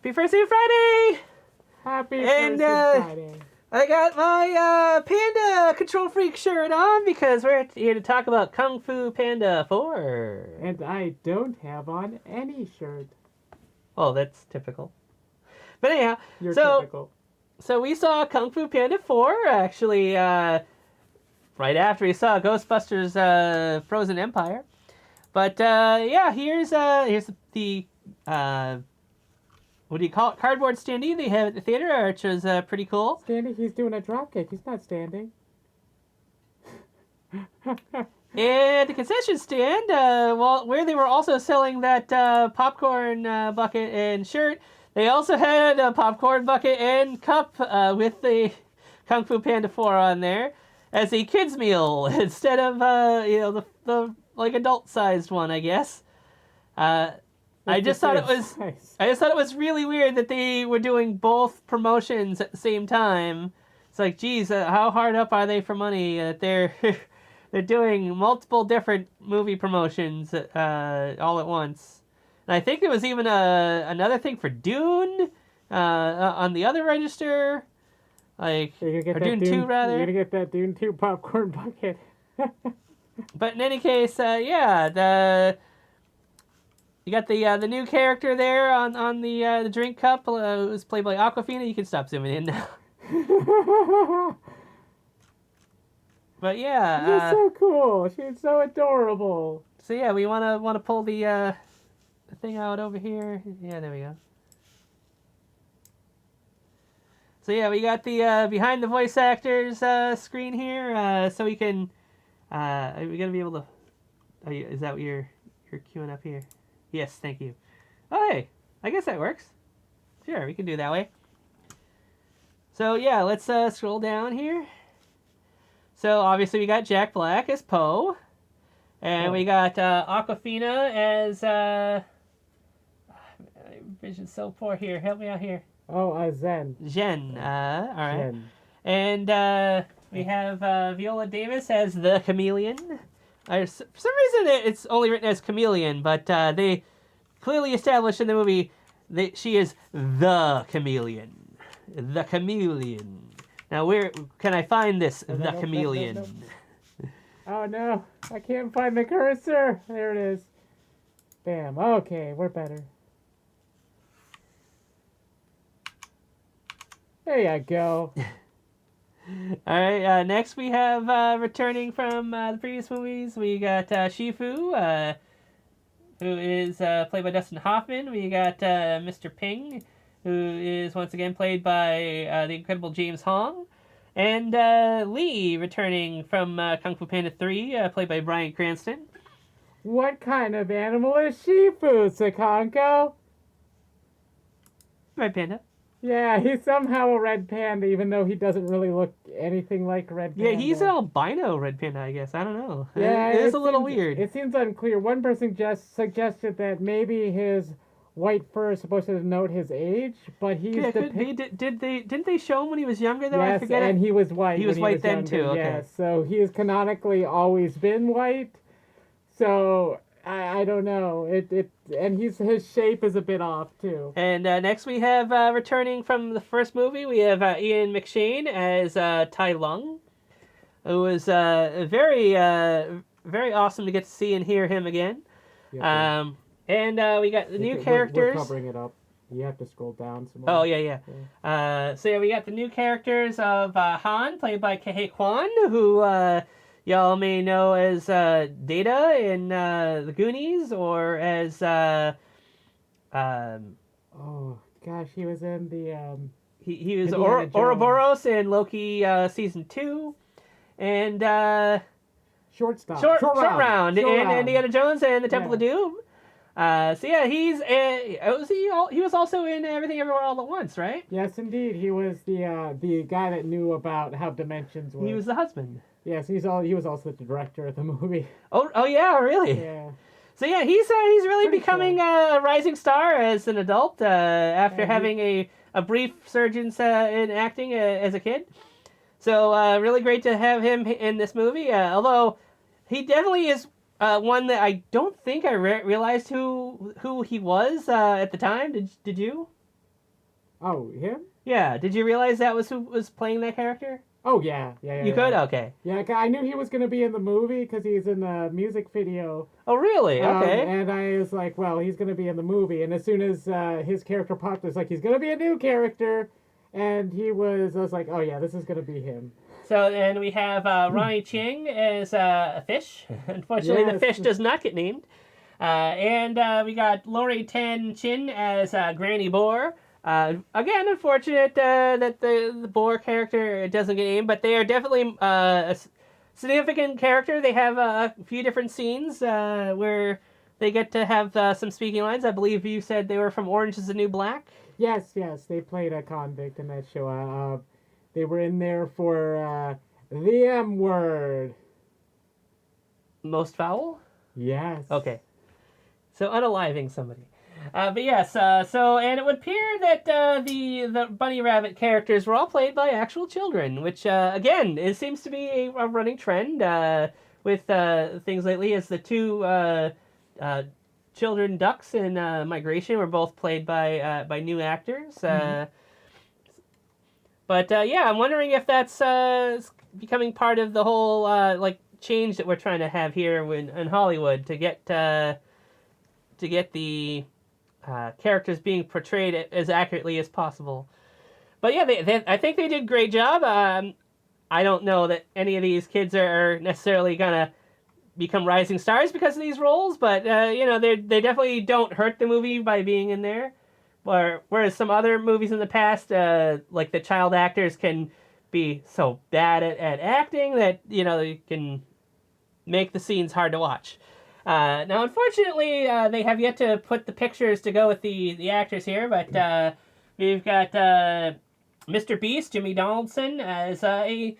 Happy First Day Friday! Happy First Day Friday. I got my Panda Control Freak shirt on because we're here to talk about Kung Fu Panda 4. And I don't have on any shirt. Oh, that's typical. But anyhow, You're typical. So we saw Kung Fu Panda 4, actually, right after we saw Ghostbusters Frozen Empire. But, yeah, here's the what do you call it? Cardboard standee they have at the theater, which is pretty cool. Standing? He's doing a dropkick. He's not standing. And the concession stand, where they were also selling that popcorn bucket and shirt, they also had a popcorn bucket and cup with the Kung Fu Panda 4 on there as a kids meal instead of the like adult-sized one, I guess. I just thought it was really weird that they were doing both promotions at the same time. It's like, geez, how hard up are they for money that they're doing multiple different movie promotions all at once. And I think there was even another thing for Dune on the other register, like or Dune 2 rather. You're gonna get that Dune 2 popcorn bucket. But in any case, you got the new character there on the drink cup, who's played by Awkwafina. You can stop zooming in now. But yeah, she's so cool. She's so adorable. So yeah, we wanna pull the thing out over here. Yeah, there we go. So yeah, we got the behind the voice actors screen here, so we can. Are we gonna be able to? Is that what you're queuing up here? Yes, thank you. Oh, hey, I guess that works. Sure, we can do it that way. So, yeah, let's scroll down here. So, obviously, we got Jack Black as Poe. And we got Awkwafina as... vision's so poor here. Help me out here. Oh, Zen. Jen. All right. Jen. And we have Viola Davis as the Chameleon. For some reason, it's only written as Chameleon, but they clearly established in the movie that she is the Chameleon. The Chameleon. Now, where can I find this, the Chameleon? No. Oh, no. I can't find the cursor. There it is. Bam. Okay, we're better. There you go. All right, next we have returning from the previous movies, we got Shifu, who is played by Dustin Hoffman. We got Mr. Ping, who is once again played by the incredible James Hong. And Lee, returning from Kung Fu Panda 3, played by Bryan Cranston. What kind of animal is Shifu, Tsukonko? Red Panda. Yeah, he's somehow a red panda, even though he doesn't really look anything like a red panda. Yeah, he's an albino red panda, I guess. I don't know. Yeah, it is a little weird. It seems unclear. One person just suggested that maybe his white fur is supposed to denote his age, but he's Didn't they show him when he was younger, though? Yes, I forget and it. he was white. He was white then, younger. too, okay. Yes, so he has canonically always been white, so... I don't know. And his shape is a bit off too. And next we have returning from the first movie, we have Ian McShane as Tai Lung, who was very awesome to get to see and hear him again. Yeah, and we got the new characters. We're covering it up. You have to scroll down some more. Oh yeah. So yeah, we got the new characters of Han, played by Ke Kwan, who. Y'all may know as Data in The Goonies, or as... oh, gosh, he was in the... He was Ouroboros in Loki Season 2, and... Short Round in Indiana Jones and the Temple of Doom. So yeah, he was also in Everything Everywhere All at Once, right? Yes, indeed. He was the guy that knew about how dimensions work. He was the husband. Yes, he was also the director of the movie. Oh yeah, really? Yeah. So yeah, he's really becoming a rising star as an adult after having a brief surgence in acting as a kid. So really great to have him in this movie. Although he definitely is one that I don't think I realized who he was at the time. Did you? Oh, him? Yeah. Did you realize that was who was playing that character? Oh, yeah. Yeah. You could? Okay. Yeah, I knew he was going to be in the movie because he's in the music video. Oh, really? Okay. And I was like, well, he's going to be in the movie. And as soon as his character popped, it's like, he's going to be a new character. And I was like, oh, yeah, this is going to be him. So then we have Ronnie Ching as a fish. Unfortunately, the fish does not get named. And we got Lori Tan Chin as Granny Boar. Again, unfortunate that the boar character doesn't get named, but they are definitely a significant character. They have a few different scenes where they get to have some speaking lines. I believe you said they were from Orange is the New Black? Yes, they played a convict in that show. They were in there for the M word. Most foul? Yes. Okay. So unaliving somebody. But yes, and it would appear that the bunny rabbit characters were all played by actual children, which again, it seems to be a running trend with things lately. As the two children ducks in Migration were both played by new actors. But yeah, I'm wondering if that's becoming part of the whole like change that we're trying to have here in Hollywood to get the characters being portrayed as accurately as possible. But yeah, I think they did a great job. I don't know that any of these kids are necessarily gonna become rising stars because of these roles, but they definitely don't hurt the movie by being in there. Whereas some other movies in the past, like the child actors can be so bad at acting that they can make the scenes hard to watch. Now, unfortunately, they have yet to put the pictures to go with the actors here, but we've got Mr. Beast, Jimmy Donaldson, as a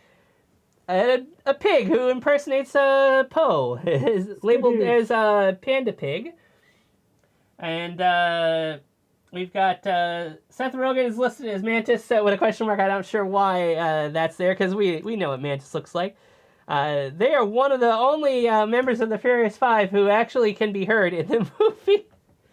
pig who impersonates Poe. Is labeled as Panda Pig. And we've got Seth Rogen is listed as Mantis with a question mark. I'm not sure why that's there, because we know what Mantis looks like. They are one of the only members of the Furious Five who actually can be heard in the movie.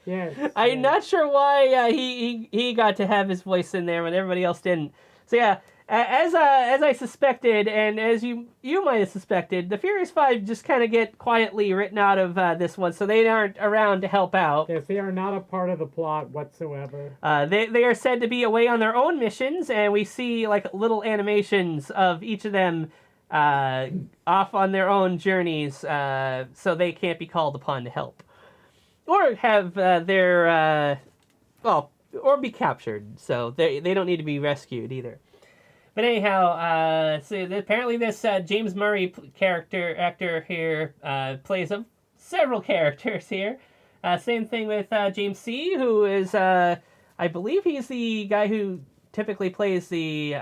Yes. I'm not sure why he got to have his voice in there when everybody else didn't. So yeah, as I suspected, and as you might have suspected, the Furious Five just kind of get quietly written out of this one, so they aren't around to help out. Yes, they are not a part of the plot whatsoever. They are said to be away on their own missions, and we see like little animations of each of them off on their own journeys, so they can't be called upon to help. Or have or be captured, so they don't need to be rescued either. But anyhow, so apparently this James Murray actor here plays several characters here. Same thing with James C., who is, I believe he's the guy who typically plays the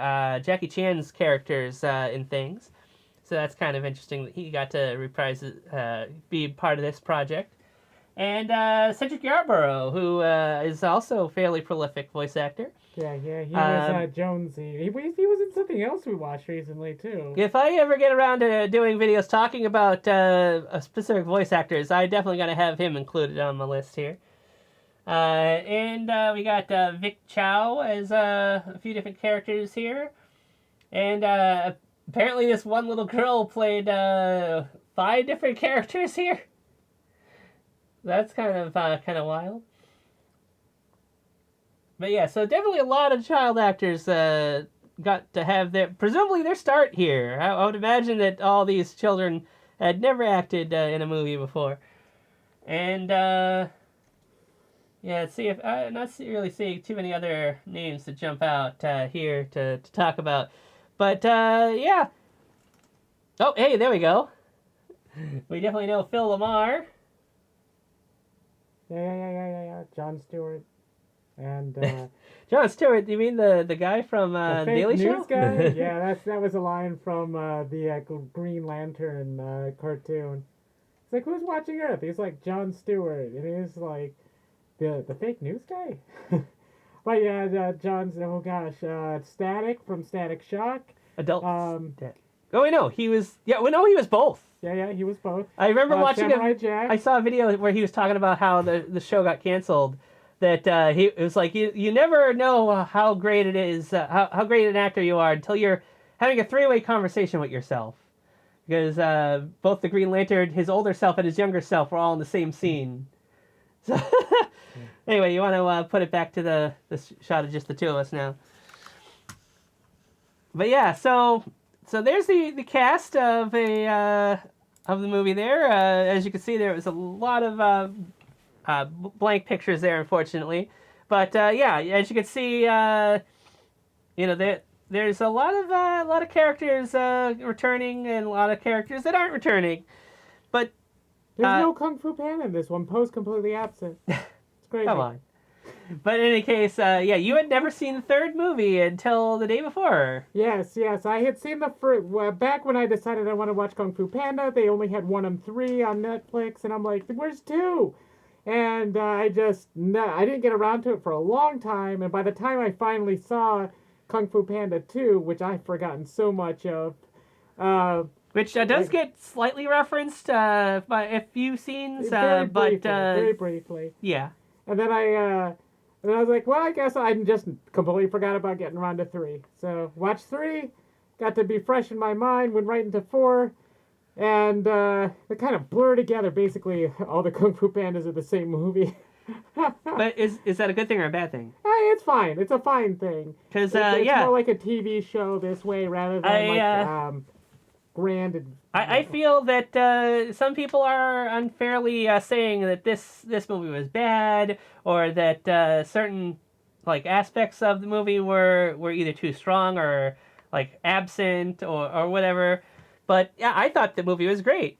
Jackie Chan's characters in things. So that's kind of interesting that he got to reprise, be part of this project. And Cedric Yarborough, who is also a fairly prolific voice actor. Yeah, he was Jonesy. He was in something else we watched recently, too. If I ever get around to doing videos talking about specific voice actors, I definitely got to have him included on the list here. And we got Vic Chow as a few different characters here. And apparently this one little girl played 5 different characters here. That's kind of wild. But yeah, so definitely a lot of child actors got to have presumably their start here. I would imagine that all these children had never acted in a movie before. And yeah, let's see if I'm not really seeing too many other names to jump out here to talk about. But yeah. Oh, hey, there we go. We definitely know Phil Lamar. Yeah. Jon Stewart. And Jon Stewart, you mean the guy from the Daily news Show? Guy? Yeah, that was a line from the Green Lantern cartoon. It's like, who's watching Earth? He's like, Jon Stewart. And he's like, the fake news guy? But yeah, Static from Static Shock. Adult. Oh, wait, no, he was. Yeah, well, no, he was both. Yeah, he was both. I remember watching Samurai Jack. I saw a video where he was talking about how the show got canceled that it was like you never know how great it is, how great an actor you are until you're having a three-way conversation with yourself. Because both the Green Lantern, his older self, and his younger self were all in the same scene. So anyway, you want to put it back to the shot of just the two of us now. But yeah, so there's the cast of the movie there. As you can see, there was a lot of blank pictures there, unfortunately. But yeah, as you can see, there's a lot of characters returning and a lot of characters that aren't returning. But there's no Kung Fu Panda in this one. Poe's completely absent. It's crazy. Come on. But in any case, yeah, you had never seen the third movie until the day before. Yes. I had seen the first... back when I decided I want to watch Kung Fu Panda, they only had 1 and 3 on Netflix, and I'm like, where's 2? And I didn't get around to it for a long time, and by the time I finally saw Kung Fu Panda 2, which I've forgotten so much of... which does get slightly referenced by a few scenes, very briefly. Yeah. And then I was like, well, I guess I just completely forgot about getting around to 3. So watched 3, got to be fresh in my mind, went right into 4, and they kind of blur together. Basically, all the Kung Fu Pandas are the same movie. But is that a good thing or a bad thing? It's fine. It's a fine thing. Because it's more like a TV show this way rather than grand. I feel that some people are unfairly saying that this movie was bad, or that certain aspects of the movie were either too strong or absent or whatever. But yeah, I thought the movie was great.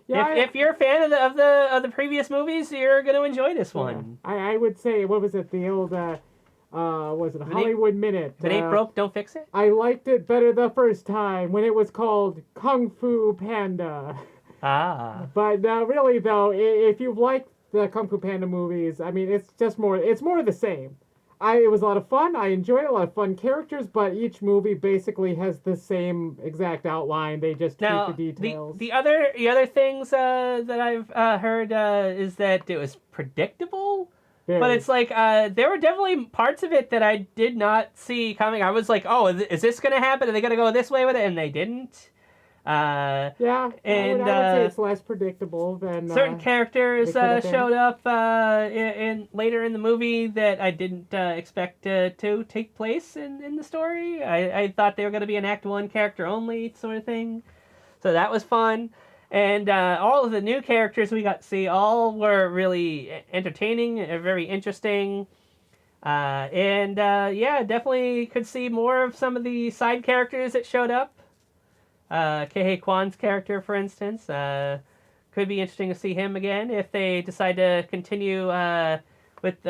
Yeah, if you're a fan of the previous movies, you're going to enjoy this one. I would say, what was it? The old was it Hollywood Minute? If it ain't broke, don't fix it. I liked it better the first time when it was called Kung Fu Panda. Ah. But really though, if you've liked the Kung Fu Panda movies, I mean, it's more of the same. It was a lot of fun. I enjoyed a lot of fun characters, but each movie basically has the same exact outline. They just tweak the details. The other things that I've heard is that it was predictable. Very. But it's there were definitely parts of it that I did not see coming. I was like, oh, is this going to happen? Are they going to go this way with it? And they didn't. Yeah, and I would say it's less predictable than certain characters showed up in later in the movie that I didn't expect to take place in the story. I thought they were going to be an Act 1 character only sort of thing, so that was fun. And all of the new characters we got to see all were really entertaining and very interesting. Yeah, definitely could see more of some of the side characters that showed up. Kei Kwan's character, for instance, could be interesting to see him again if they decide to continue with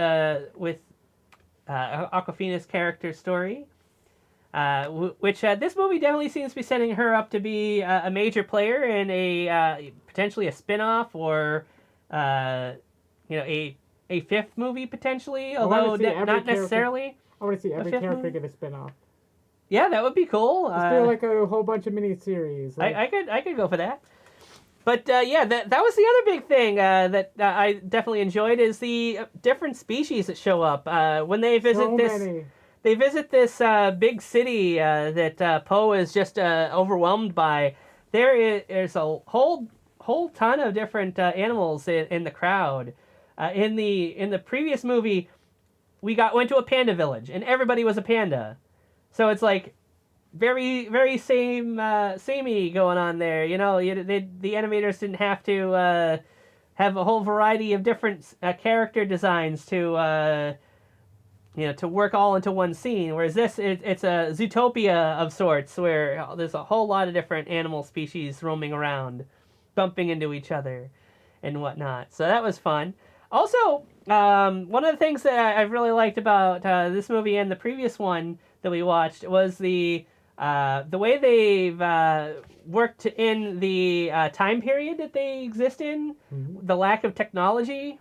Awkwafina's character story. Which this movie definitely seems to be setting her up to be a major player in a potentially a spin-off or a fifth movie potentially, although not necessarily. I want to see every character get a spin-off. Yeah, that would be cool. Let's do a whole bunch of mini-series. I could go for that. But yeah, that was the other big thing that I definitely enjoyed is the different species that show up when they visit this. They visit this big city that Poe is just overwhelmed by. There's a whole ton of different animals in the crowd. In the previous movie, we went to a panda village and everybody was a panda. So it's very, very samey going on there. You know, the animators didn't have to have a whole variety of different character designs to work all into one scene. Whereas this, it's a Zootopia of sorts where there's a whole lot of different animal species roaming around, bumping into each other and whatnot. So that was fun. Also, one of the things that I've really liked about this movie and the previous one that we watched was the way they've worked in the time period that they exist in, the lack of technology.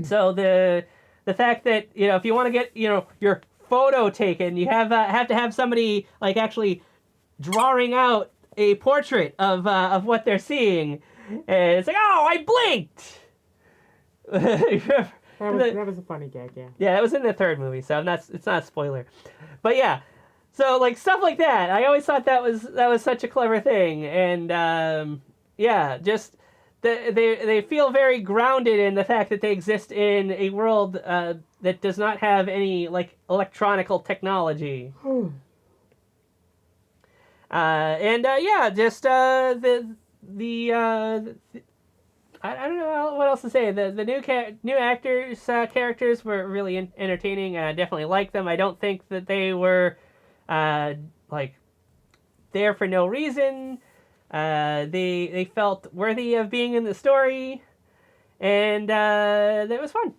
So the fact that, if you want to get, your photo taken, you have to have somebody actually drawing out a portrait of what they're seeing. And it's oh, I blinked. That was a funny gag, yeah. Yeah, it was in the third movie, so it's not a spoiler. But yeah, so like stuff like that, I always thought that was such a clever thing, and yeah, just they feel very grounded in the fact that they exist in a world that does not have any like electronical technology. Yeah, just I don't know what else to say. The new actors characters were really entertaining, and I definitely liked them. I don't think that they were like there for no reason. They felt worthy of being in the story, and that was fun.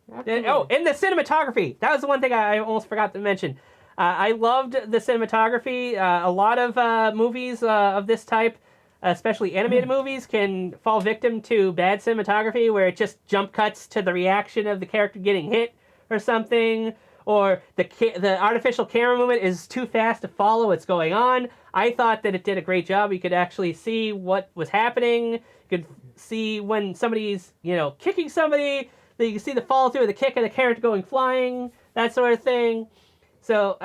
And, and the cinematography. That was the one thing I almost forgot to mention. I loved the cinematography. A lot of movies of this type, especially animated movies, can fall victim to bad cinematography where it just jump cuts to the reaction of the character getting hit or something, or the artificial camera movement is too fast to follow what's going on. I thought that it did a great job. You could actually see what was happening. You could see when somebody's, kicking somebody. You can see the follow through of the kick of the character going flying, that sort of thing. So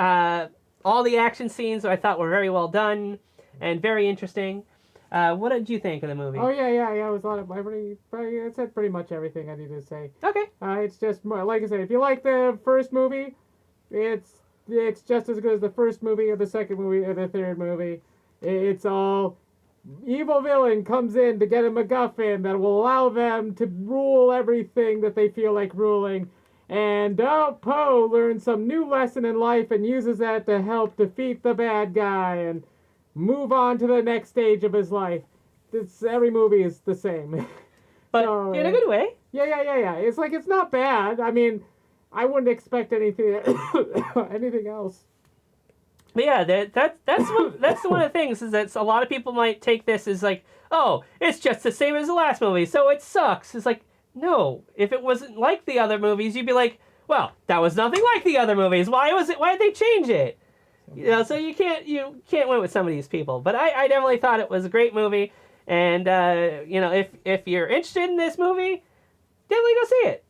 all the action scenes I thought were very well done and very interesting. What did you think of the movie? Oh yeah. It was a lot of. I said pretty much everything I needed to say. Okay. It's just more, like I said, if you like the first movie, it's just as good as the first movie or the second movie or the third movie. It's all evil villain comes in to get a MacGuffin that will allow them to rule everything that they feel like ruling. And Poe learns some new lesson in life and uses that to help defeat the bad guy and move on to the next stage of his life. Every movie is the same. But so, in a good way. Yeah. It's like, it's not bad. I mean, I wouldn't expect anything else. But yeah, that's one of the things is that a lot of people might take this as like, oh, it's just the same as the last movie, so it sucks. It's like, no, if it wasn't like the other movies, you'd be like, well, that was nothing like the other movies. Why did they change it? So you can't win with some of these people. But I definitely thought it was a great movie, and if you're interested in this movie, definitely go see it.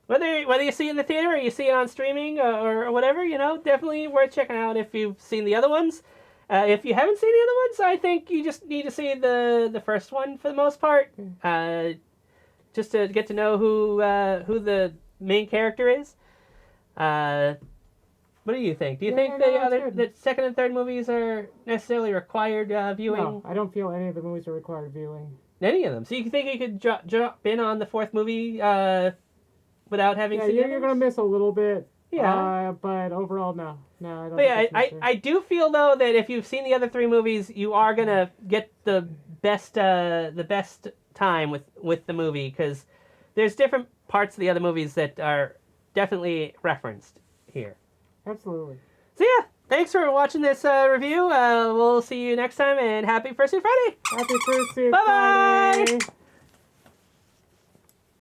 Whether you see it in the theater or you see it on streaming or whatever, definitely worth checking out if you've seen the other ones. If you haven't seen the other ones, I think you just need to see the first one for the most part, just to get to know who the main character is. What do you think? Do you think the second and third movies are necessarily required viewing? No, I don't feel any of the movies are required viewing. Any of them? So you think you could drop in on the fourth movie without having seen you're going to miss a little bit. Yeah. But overall, no. No, I don't. But yeah, I do feel, though, that if you've seen the other three movies, you are going to get the best time with the movie, because there's different parts of the other movies that are definitely referenced here. Absolutely. So yeah, thanks for watching this review. We'll see you next time, and happy Fursuit Friday! Happy Fursuit Friday! Bye-bye!